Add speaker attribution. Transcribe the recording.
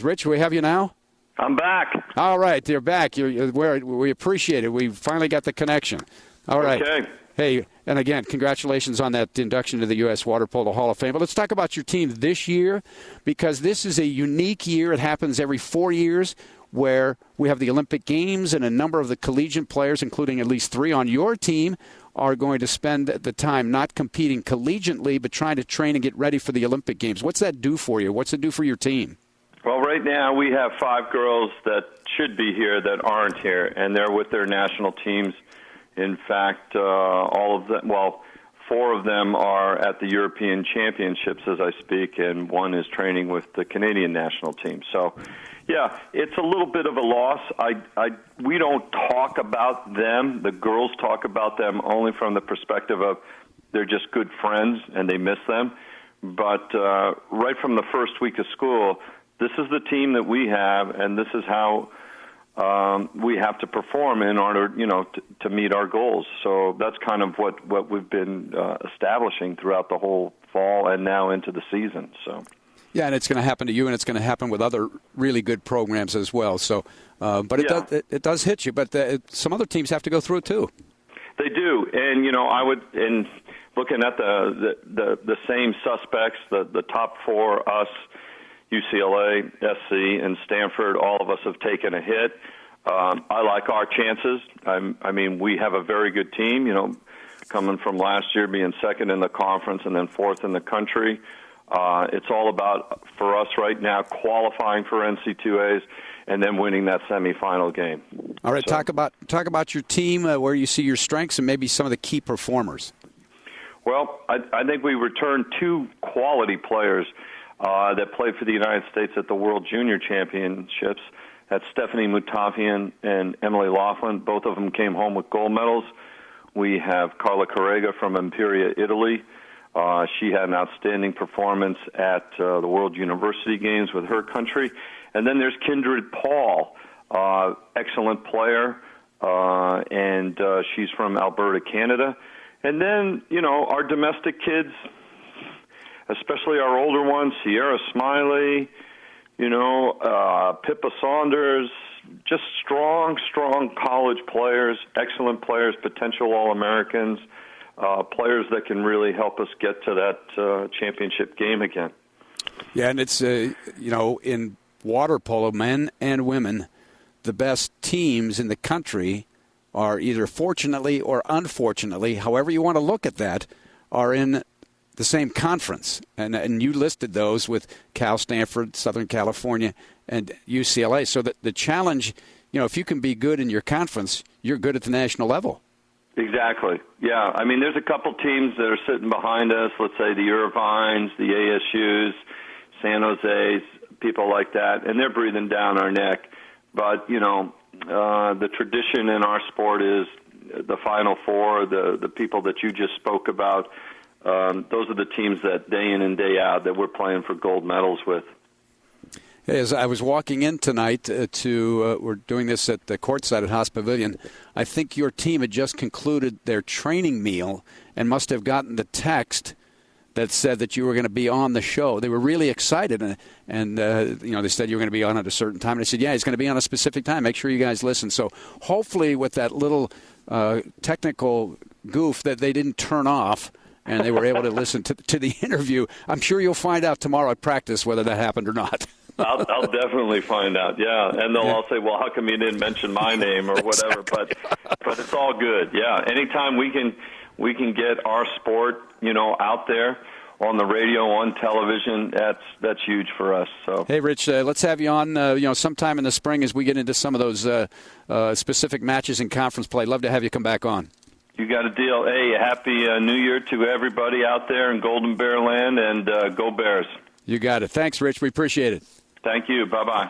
Speaker 1: Rich, we have you now?
Speaker 2: I'm back.
Speaker 1: All right, you're back. We appreciate it. We finally got the connection. All right.
Speaker 2: Okay.
Speaker 1: Hey, and again, congratulations on that induction to the U.S. Water Polo Hall of Fame. But let's talk about your team this year, because this is a unique year. It happens every 4 years, where we have the Olympic Games, and a number of the collegiate players, including at least 3 on your team, are going to spend the time not competing collegiately, but trying to train and get ready for the Olympic Games. What's that do for you? What's it do for your team?
Speaker 2: Well, right now we have 5 girls that should be here that aren't here, and they're with their national teams. In fact, all of them, 4 of them are at the European Championships as I speak, and 1 is training with the Canadian national team. So, yeah, it's a little bit of a loss. We don't talk about them. The girls talk about them only from the perspective of they're just good friends and they miss them. But right from the first week of school, this is the team that we have, and this is how we have to perform in order, to meet our goals. So that's kind of what we've been establishing throughout the whole fall and now into the season. So.
Speaker 1: Yeah, and it's going to happen to you, and it's going to happen with other really good programs as well. So, but it does hit you. But some other teams have to go through it too.
Speaker 2: They do, and in looking at the same suspects, the top 4, us, UCLA, SC, and Stanford, all of us have taken a hit. I like our chances. I mean, we have a very good team. Coming from last year being second in the conference and then 4th in the country. It's all about, for us right now, qualifying for NC2As and then winning that semifinal game.
Speaker 1: All right, talk about your team, where you see your strengths and maybe some of the key performers.
Speaker 2: Well, I think we returned 2 quality players that played for the United States at the World Junior Championships. That's Stephanie Mutafian and Emily Laughlin. Both of them came home with gold medals. We have Carla Carrega from Imperia, Italy. She had an outstanding performance at the World University Games with her country. And then there's Kindred Paul, excellent player, and she's from Alberta, Canada. And then, our domestic kids, especially our older ones, Sierra Smiley, Pippa Saunders, just strong college players, excellent players, potential All-Americans. Players that can really help us get to that championship game again.
Speaker 1: Yeah, and it's, in water polo, men and women, the best teams in the country are either fortunately or unfortunately, however you want to look at that, are in the same conference. And you listed those with Cal, Stanford, Southern California, and UCLA. So the challenge, if you can be good in your conference, you're good at the national level.
Speaker 2: Exactly. Yeah. I mean, there's a couple teams that are sitting behind us. Let's say the Irvines, the ASUs, San Jose's, people like that, and they're breathing down our neck. But the tradition in our sport is the Final Four. The people that you just spoke about. Those are the teams that day in and day out that we're playing for gold medals with.
Speaker 1: As I was walking in tonight we're doing this at the courtside at Haas Pavilion, I think your team had just concluded their training meal and must have gotten the text that said that you were going to be on the show. They were really excited, and they said you were going to be on at a certain time. And I said, yeah, he's going to be on a specific time. Make sure you guys listen. So hopefully with that little technical goof that they didn't turn off, and they were able to listen to the interview. I'm sure you'll find out tomorrow at practice whether that happened or not.
Speaker 2: I'll definitely find out, yeah. And they'll all say, well, how come you didn't mention my name or whatever?
Speaker 1: Exactly.
Speaker 2: But it's all good, yeah. Anytime we can get our sport, out there on the radio, on television, that's huge for us. So,
Speaker 1: hey, Rich, let's have you on, sometime in the spring as we get into some of those specific matches in conference play. Love to have you come back on.
Speaker 2: You got a deal. Hey, happy New Year to everybody out there in Golden Bear Land, and go Bears.
Speaker 1: You got it. Thanks, Rich. We appreciate it.
Speaker 2: Thank you. Bye-bye.